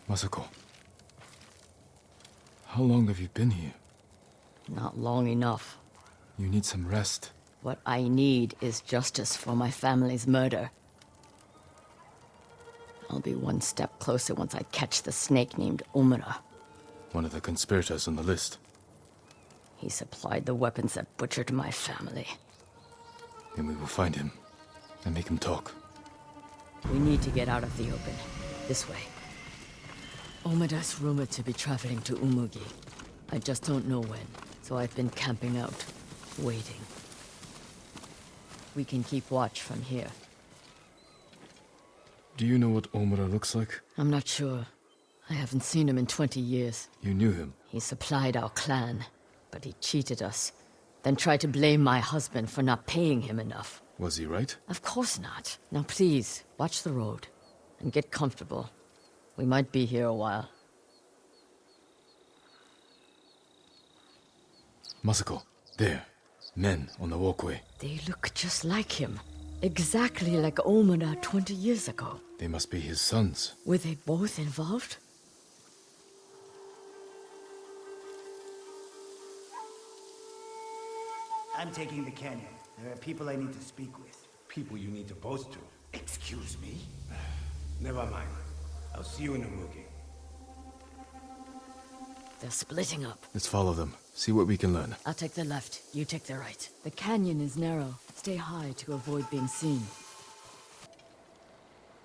Masako, how long have you been here? Not long enough. You need some rest. What I need is justice for my family's murder. I'll be one step closer once I catch the snake named Omura. One of the conspirators on the list. He supplied the weapons that butchered my family. Then we will find him and make him talk. We need to get out of the open. This way. Omura's rumored to be traveling to Umugi. I just don't know when, so I've been camping out, waiting. We can keep watch from here. Do you know what Omura looks like? I'm not sure. I haven't seen him in 20 years. You knew him. He supplied our clan, but he cheated us. Then tried to blame my husband for not paying him enough. Was he right? Of course not. Now please, watch the road. And get comfortable. We might be here a while. Masako, there. Men on the walkway. They look just like him. Exactly like Omura 20 years ago. They must be his sons. Were they both involved? I'm taking the canyon. There are people I need to speak with. People you need to boast to. Excuse me? Never mind. I'll see you in Umugi. They're splitting up. Let's follow them. See what we can learn. I'll take the left, you take the right. The canyon is narrow. Stay high to avoid being seen.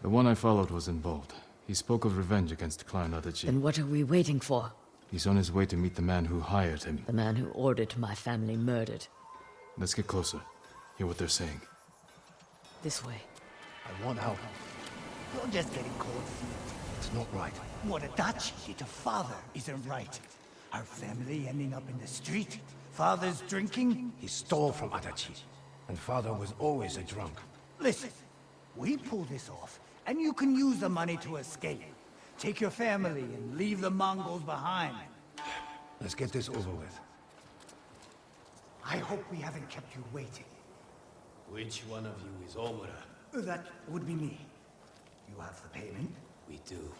The one I followed was involved. He spoke of revenge against Clan Adachi. Then what are we waiting for? He's on his way to meet the man who hired him. The man who ordered my family murdered. Let's get closer. Hear what they're saying. This way. I want help. You're just getting cold feet. It's not right. What Adachi did to father isn't right. Our family ending up in the street. Father's drinking. He stole from Adachi. And father was always a drunk. Listen, we pull this off, and you can use the money to escape. Take your family and leave the Mongols behind. Let's get this over with. I hope we haven't kept you waiting. Which one of you is Omura? That would be me. You have the payment? We do.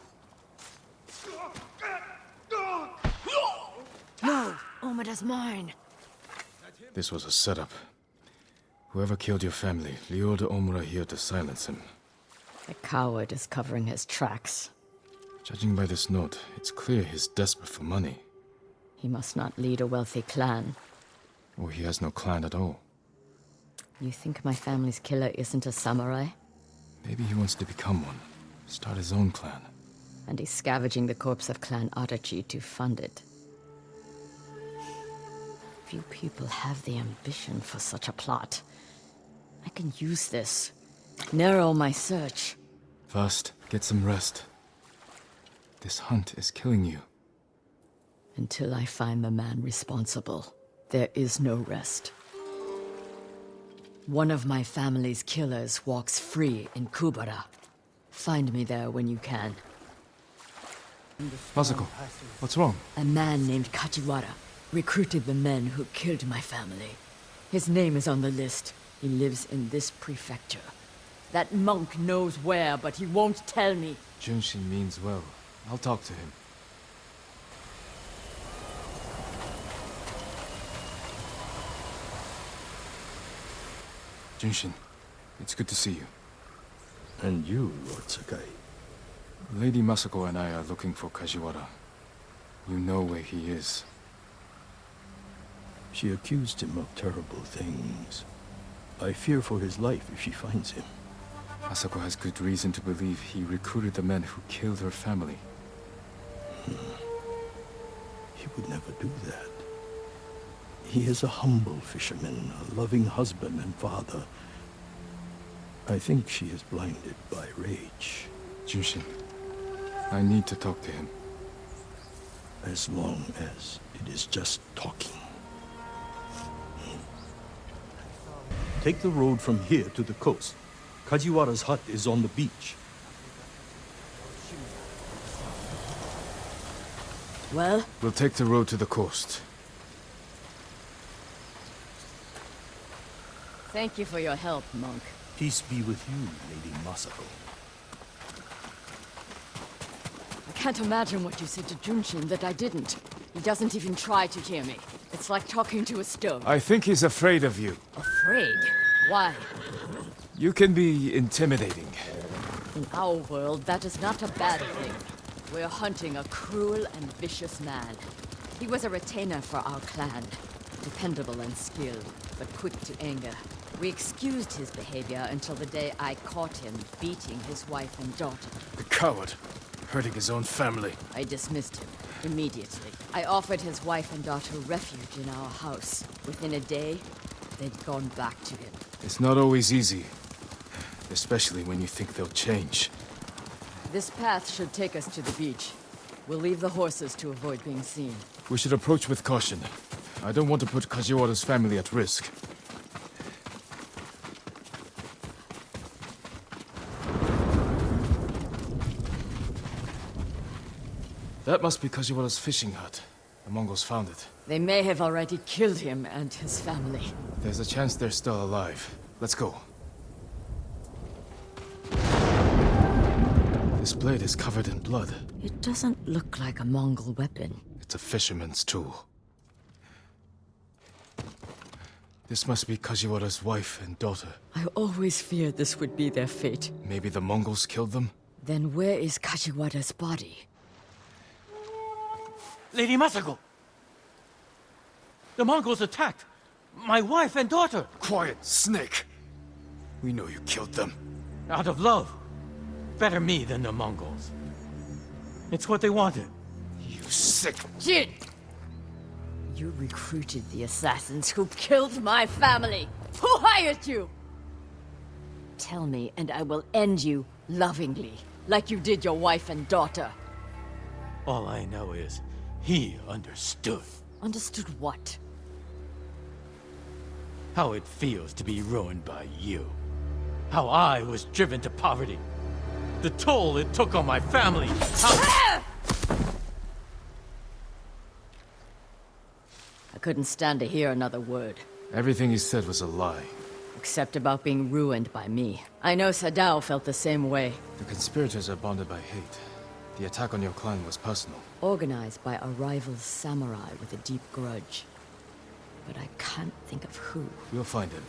No! Omura's mine! This was a setup. Whoever killed your family lured Omura here to silence him. The coward is covering his tracks. Judging by this note, it's clear he's desperate for money. He must not lead a wealthy clan. Or he has no clan at all. You think my family's killer isn't a samurai? Maybe he wants to become one. Start his own clan. And he's scavenging the corpse of Clan Adachi to fund it. Few people have the ambition for such a plot. I can use this. Narrow my search. First, get some rest. This hunt is killing you. Until I find the man responsible, there is no rest. One of my family's killers walks free in Kubara. Find me there when you can. Masako, what's wrong? A man named Kajiwara recruited the men who killed my family. His name is on the list. He lives in this prefecture. That monk knows where, but he won't tell me. Junshin means well. I'll talk to him. Junshin, it's good to see you. And you, Lord Sakai. Lady Masako and I are looking for Kajiwara. You know where he is. She accused him of terrible things. I fear for his life if she finds him. Masako has good reason to believe he recruited the men who killed her family. He would never do that. He is a humble fisherman, a loving husband and father. I think she is blinded by rage. Junshin, I need to talk to him. As long as it is just talking. Take the road from here to the coast. Kajiwara's hut is on the beach. Well? We'll take the road to the coast. Thank you for your help, monk. Peace be with you, Lady Masako. can't imagine what you said to Junshin that I didn't. He doesn't even try to hear me. It's like talking to a stone. I think he's afraid of you. Afraid? Why? You can be intimidating. In our world, that is not a bad thing. We're hunting a cruel and vicious man. He was a retainer for our clan. Dependable and skilled, but quick to anger. We excused his behavior until the day I caught him beating his wife and daughter. The coward. Hurting his own family. I dismissed him immediately. I offered his wife and daughter refuge in our house. Within a day, they'd gone back to him. It's not always easy. Especially when you think they'll change. This path should take us to the beach. We'll leave the horses to avoid being seen. We should approach with caution. I don't want to put Kajiwara's family at risk. That must be Kajiwara's fishing hut. The Mongols found it. They may have already killed him and his family. There's a chance they're still alive. Let's go. This blade is covered in blood. It doesn't look like a Mongol weapon. It's a fisherman's tool. This must be Kajiwara's wife and daughter. I always feared this would be their fate. Maybe the Mongols killed them? Then where is Kajiwara's body? Lady Masako! The Mongols attacked my wife and daughter! Quiet, snake! We know you killed them. Out of love. Better me than the Mongols. It's what they wanted. You sick... Jin! You recruited the assassins who killed my family! Who hired you? Tell me, and I will end you lovingly, like you did your wife and daughter. All I know is, he understood. Understood what? How it feels to be ruined by you. How I was driven to poverty. The toll it took on my family. How... I couldn't stand to hear another word. Everything he said was a lie. Except about being ruined by me. I know Sadao felt the same way. The conspirators are bonded by hate. The attack on your clan was personal. Organized by a rival samurai with a deep grudge. But I can't think of who. We'll find him.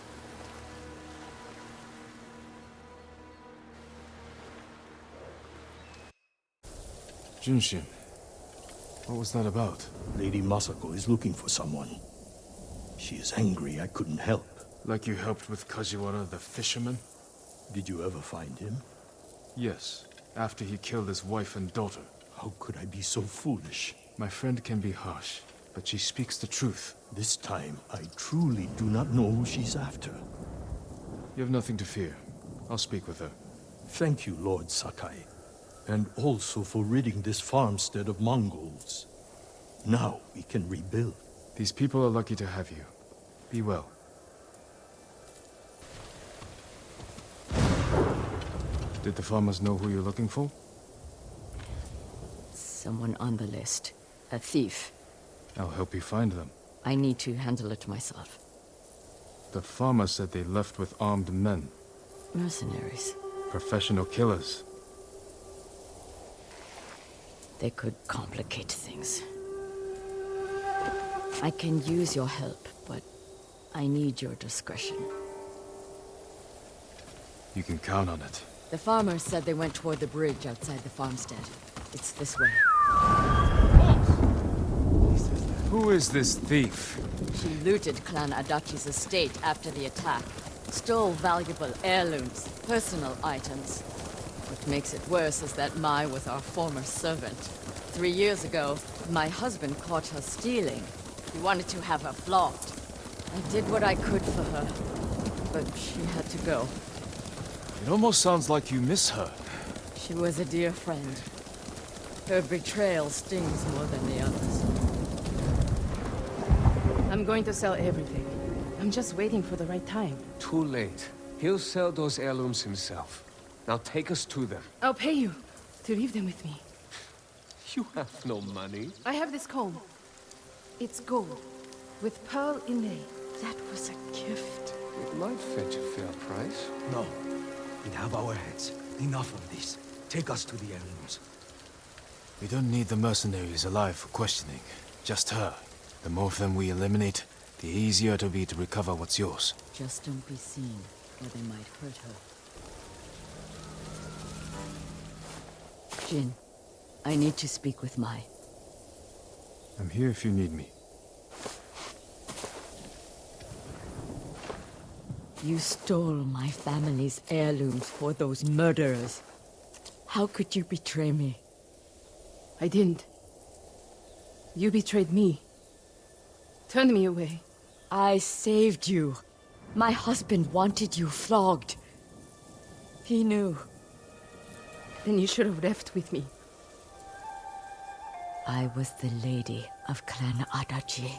Junshin, what was that about? Lady Masako is looking for someone. She is angry I couldn't help. Like you helped with Kajiwara the fisherman? Did you ever find him? Yes, after he killed his wife and daughter. How could I be so foolish? My friend can be harsh, but she speaks the truth. This time, I truly do not know who she's after. You have nothing to fear. I'll speak with her. Thank you, Lord Sakai. And also for ridding this farmstead of Mongols. Now we can rebuild. These people are lucky to have you. Be well. Did the farmers know who you're looking for? Someone on the list. A thief. I'll help you find them. I need to handle it myself. The farmer said they left with armed men. Mercenaries. Professional killers. They could complicate things. I can use your help, but I need your discretion. You can count on it. The farmers said they went toward the bridge outside the farmstead. It's this way. Who is this thief? She looted Clan Adachi's estate after the attack. Stole valuable heirlooms, personal items. What makes it worse is that Mai was our former servant. 3 years ago, my husband caught her stealing. He wanted to have her flogged. I did what I could for her, but she had to go. It almost sounds like you miss her. She was a dear friend. Her betrayal stings more than the others. I'm going to sell everything. I'm just waiting for the right time. Too late. He'll sell those heirlooms himself. Now take us to them. I'll pay you to leave them with me. You have no money. I have this comb. It's gold, with pearl inlay. That was a gift. It might fetch a fair price. No. We have our heads. Enough of this. Take us to the heirlooms. We don't need the mercenaries alive for questioning. Just her. The more of them we eliminate, the easier it'll be to recover what's yours. Just don't be seen, or they might hurt her. Jin, I need to speak with Mai. I'm here if you need me. You stole my family's heirlooms for those murderers. How could you betray me? I didn't. You betrayed me. Turned me away. I saved you. My husband wanted you flogged. He knew. Then you should have left with me. I was the lady of Clan Adachi.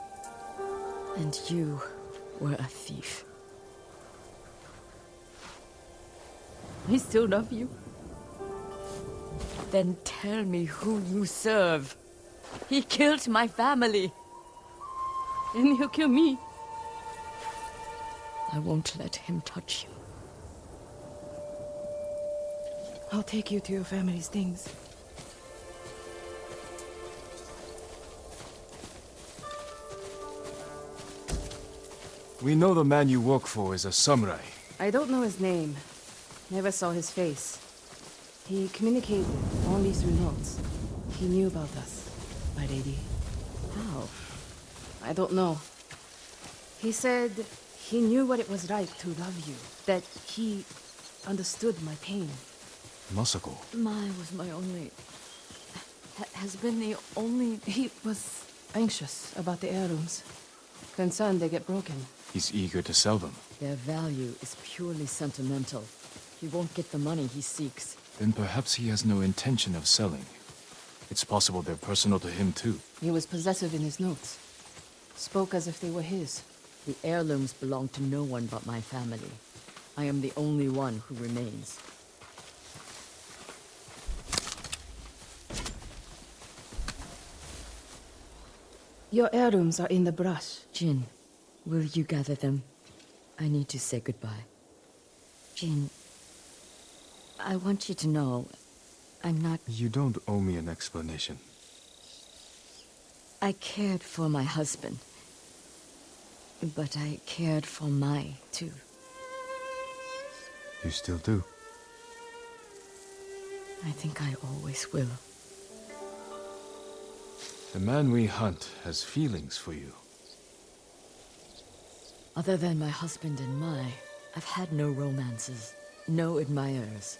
And you were a thief. I still love you. Then tell me who you serve. He killed my family. And he'll kill me. I won't let him touch you. I'll take you to your family's things. We know the man you work for is a samurai. I don't know his name. Never saw his face. He communicated only through notes. He knew about us, my lady. How? I don't know. He said he knew what it was like to love you. That he understood my pain. Masako. Mai was my only... has been the only... He was anxious about the heirlooms. Concerned they get broken. He's eager to sell them. Their value is purely sentimental. He won't get the money he seeks. Then perhaps he has no intention of selling. It's possible they're personal to him too. He was possessive in his notes. Spoke as if they were his. The heirlooms belong to no one but my family. I am the only one who remains. Your heirlooms are in the brush. Jin, will you gather them? I need to say goodbye. Jin, I want you to know, I'm not... You don't owe me an explanation. I cared for my husband. But I cared for Mai, too. You still do? I think I always will. The man we hunt has feelings for you. Other than my husband and Mai, I've had no romances, no admirers.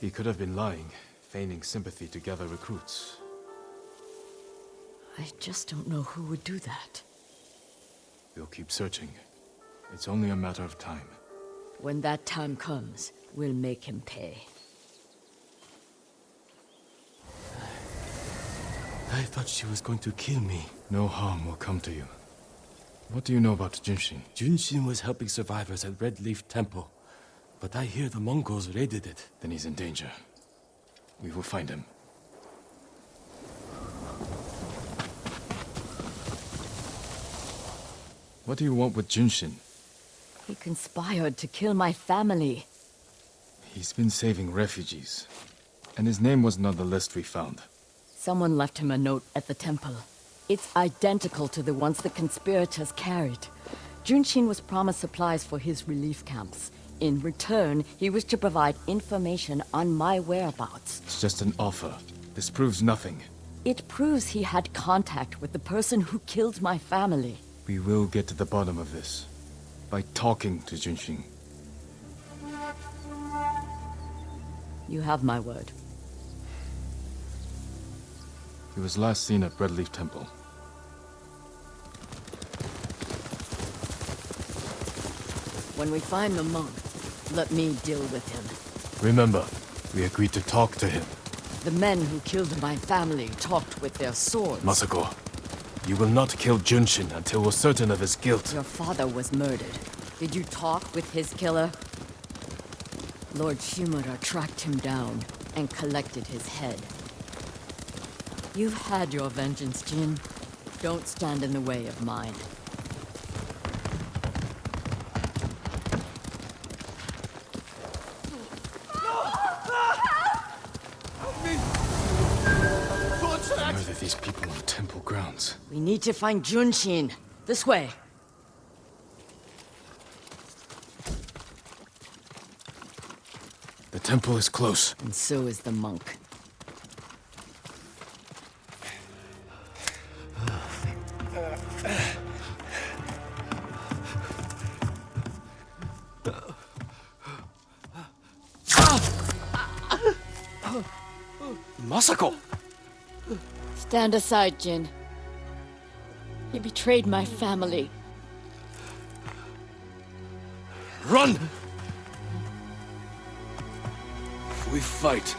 He could have been lying, feigning sympathy to gather recruits. I just don't know who would do that. We'll keep searching. It's only a matter of time. When that time comes, we'll make him pay. I thought she was going to kill me. No harm will come to you. What do you know about Junshin? Junshin was helping survivors at Red Leaf Temple. But I hear the Mongols raided it. Then he's in danger. We will find him. What do you want with Junshin? He conspired to kill my family. He's been saving refugees. And his name wasn't on the list we found. Someone left him a note at the temple. It's identical to the ones the conspirators carried. Junshin was promised supplies for his relief camps. In return, he was to provide information on my whereabouts. It's just an offer. This proves nothing. It proves he had contact with the person who killed my family. We will get to the bottom of this. By talking to Junshin. You have my word. He was last seen at Red Leaf Temple. When we find the monk, let me deal with him. Remember, we agreed to talk to him. The men who killed my family talked with their swords. Masako, you will not kill Junshin until we're certain of his guilt. Your father was murdered. Did you talk with his killer? Lord Shimura tracked him down and collected his head. You've had your vengeance, Jin. Don't stand in the way of mine. these people on temple grounds? We need to find Junshin. This way. The temple is close. And so is the monk. Masako! Stand aside, Jin. He betrayed my family. Run! If we fight,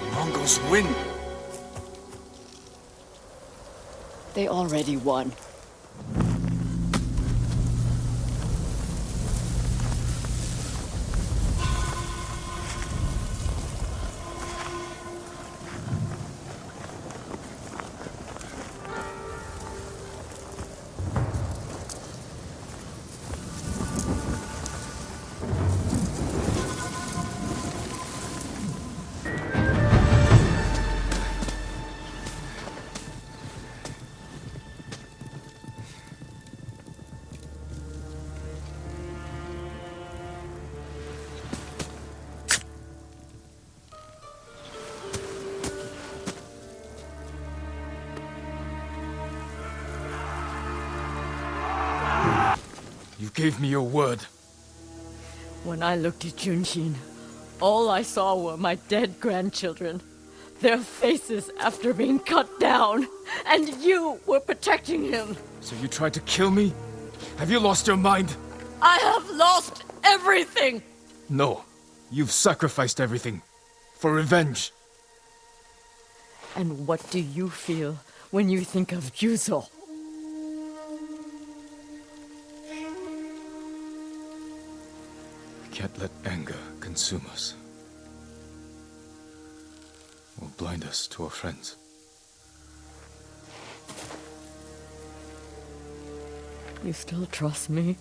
the Mongols win. They already won. You gave me your word. When I looked at Junshin, all I saw were my dead grandchildren. Their faces after being cut down. And you were protecting him. So you tried to kill me? Have you lost your mind? I have lost everything! No. You've sacrificed everything. For revenge. And what do you feel when you think of Yuzo? We can't let anger consume us. Or blind us to our friends. You still trust me?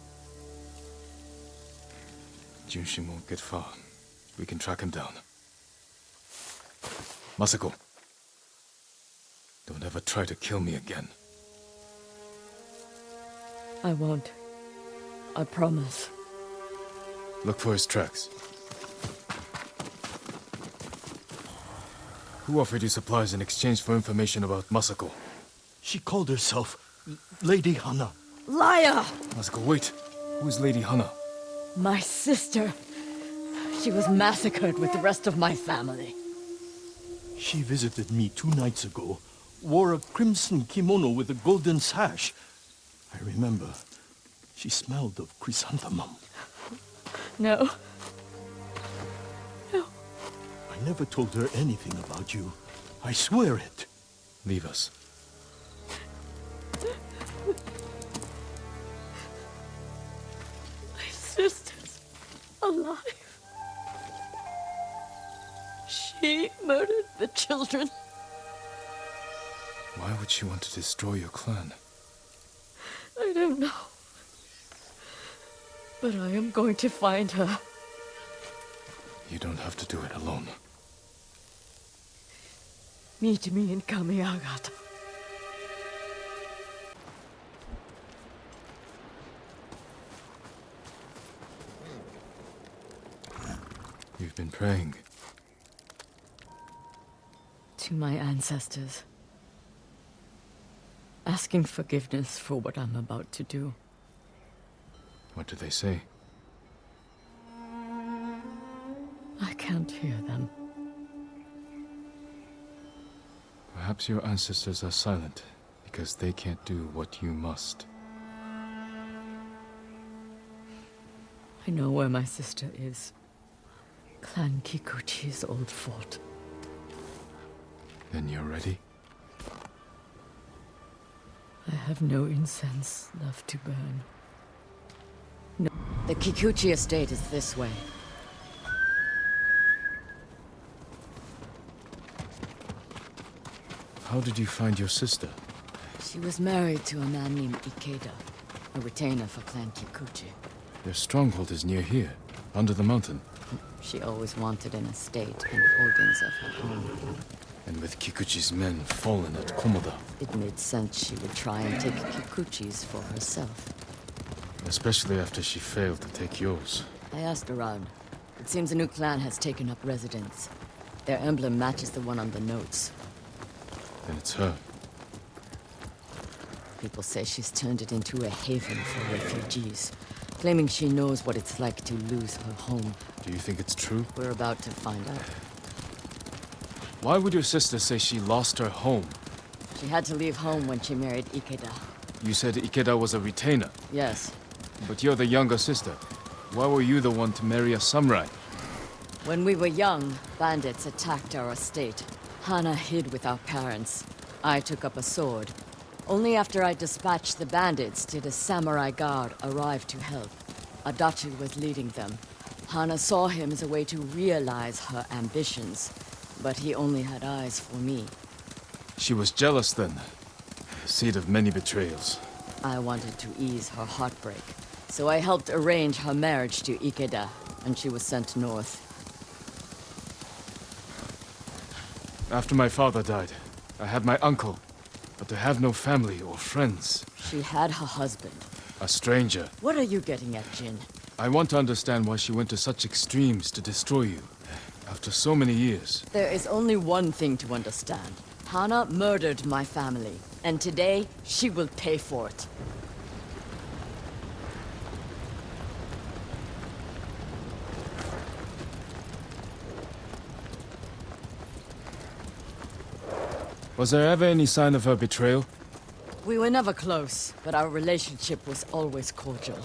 Junshin won't get far. We can track him down. Masako. Don't ever try to kill me again. I won't. I promise. Look for his tracks. Who offered you supplies in exchange for information about Masako? She called herself Lady Hana. Liar! Masako, wait. Who is Lady Hana? My sister. She was massacred with the rest of my family. She visited me 2 nights ago, wore a crimson kimono with a golden sash. I remember. She smelled of chrysanthemum. No. No. I never told her anything about you. I swear it. Leave us. My sister's alive. She murdered the children. Why would she want to destroy your clan? I don't know. But I am going to find her. You don't have to do it alone. Meet me in Kamiagata. You've been praying. To my ancestors. Asking forgiveness for what I'm about to do. What do they say? I can't hear them. Perhaps your ancestors are silent because they can't do what you must. I know where my sister is. Clan Kikuchi's old fort. Then you're ready? I have no incense left to burn. No. The Kikuchi estate is this way. How did you find your sister? She was married to a man named Ikeda, a retainer for Clan Kikuchi. Their stronghold is near here, under the mountain. She always wanted an estate and holdings of her own. And with Kikuchi's men fallen at Komoda, It made sense she would try and take Kikuchi's for herself. especially after she failed to take yours. I asked around. It seems a new clan has taken up residence. Their emblem matches the one on the notes. Then it's her. People say she's turned it into a haven for refugees, claiming she knows what it's like to lose her home. Do you think it's true? We're about to find out. Why would your sister say she lost her home? She had to leave home when she married Ikeda. You said Ikeda was a retainer, Yes. but you're the younger sister. Why were you the one to marry a samurai? When we were young, bandits attacked our estate. Hana hid with our parents. I took up a sword. Only after I dispatched the bandits did a samurai guard arrive to help. Adachi was leading them. Hana saw him as a way to realize her ambitions, but he only had eyes for me. She was jealous then. The seed of many betrayals. I wanted to ease her heartbreak, so I helped arrange her marriage to Ikeda, and she was sent north. After my father died, I had my uncle. But to have no family or friends. She had her husband. A stranger. What are you getting at, Jin? I want to understand why she went to such extremes to destroy you. After so many years. There is only one thing to understand. Hana murdered my family, and today she will pay for it. Was there ever any sign of her betrayal? We were never close, but our relationship was always cordial.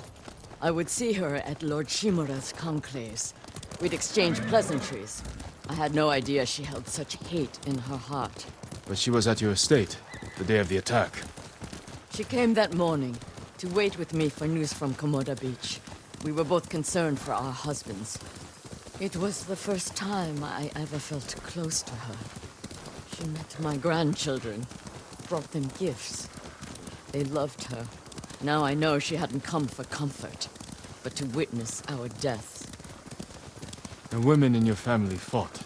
I would see her at Lord Shimura's conclaves. We'd exchange pleasantries. I had no idea she held such hate in her heart. But she was at your estate, the day of the attack. She came that morning to wait with me for news from Komoda Beach. We were both concerned for our husbands. It was the first time I ever felt close to her. She met my grandchildren, brought them gifts. They loved her. Now I know she hadn't come for comfort, but to witness our deaths. The women in your family fought.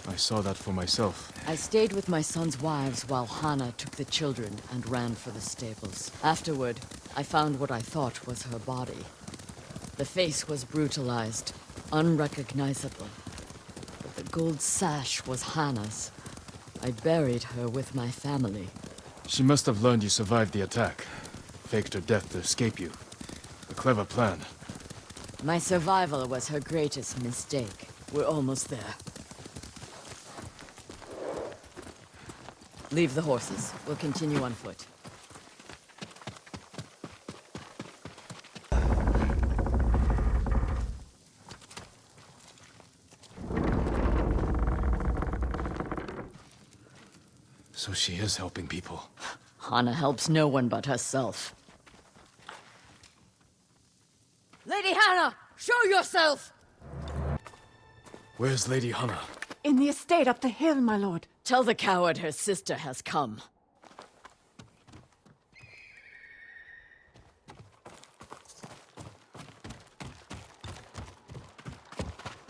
I saw that for myself. I stayed with my son's wives while Hana took the children and ran for the stables. Afterward, I found what I thought was her body. The face was brutalized, unrecognizable. But the gold sash was Hana's. I buried her with my family. She must have learned you survived the attack. Faked her death to escape you. A clever plan. My survival was her greatest mistake. We're almost there. Leave the horses. We'll continue on foot. So she is helping people. Hana helps no one but herself. Lady Hana! Show yourself! Where's Lady Hana? In the estate up the hill, my lord. Tell the coward her sister has come.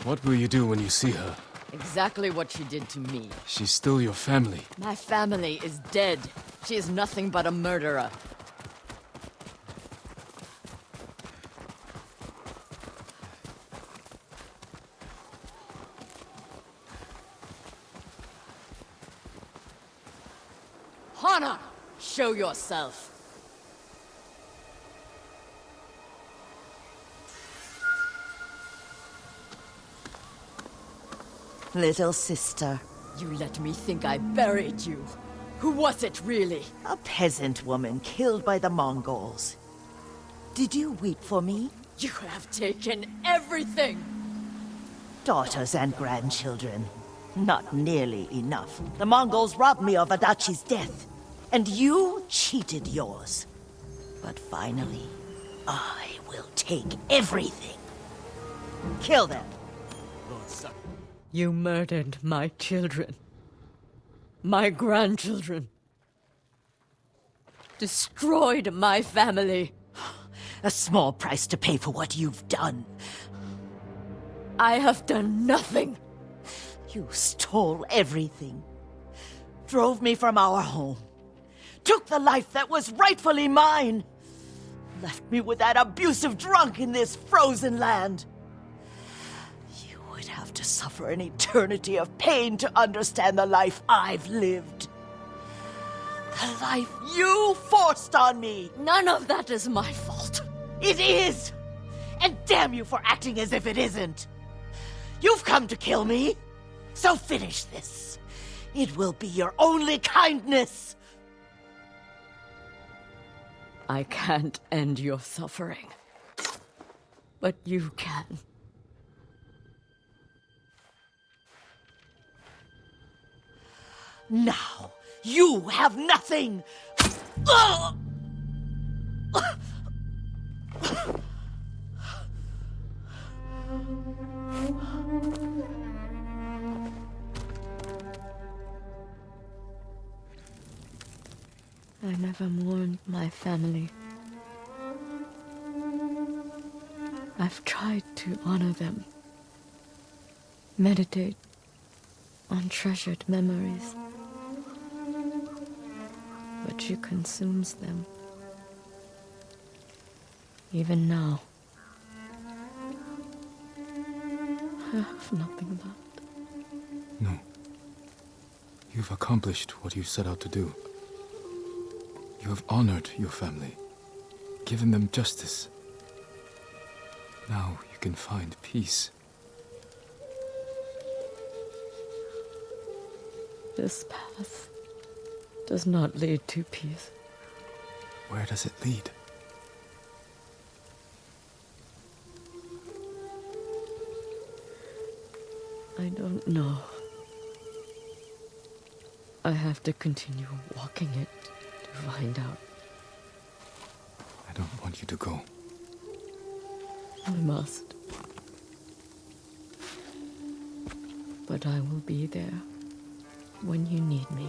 What will you do when you see her? Exactly what she did to me. She's still your family. My family is dead. She is nothing but a murderer. Hana! Show yourself! Little sister. You let me think I buried you. Who was it, really? A peasant woman killed by the Mongols. Did you weep for me? You have taken everything! Daughters and grandchildren. Not nearly enough. The Mongols robbed me of Adachi's death, and you cheated yours. But finally, I will take everything. Kill them. You murdered my children. My grandchildren. Destroyed my family. A small price to pay for what you've done. I have done nothing. You stole everything. drove me from our home, took the life that was rightfully mine, left me with that abusive drunk in this frozen land. You would have to suffer an eternity of pain to understand the life I've lived. The life you forced on me. None of that is my fault. It is! And damn you for acting as if it isn't. You've come to kill me, so finish this. It will be your only kindness. I can't end your suffering. But you can. Now, you have nothing! Ugh! I never mourned my family. I've tried to honor them, meditate on treasured memories, but she consumes them. Even now, I have nothing left. No. You've accomplished what you set out to do. You have honored your family, given them justice. Now you can find peace. This path does not lead to peace. Where does it lead? I don't know. I have to continue walking it to find out. I don't want you to go. I must. But I will be there when you need me.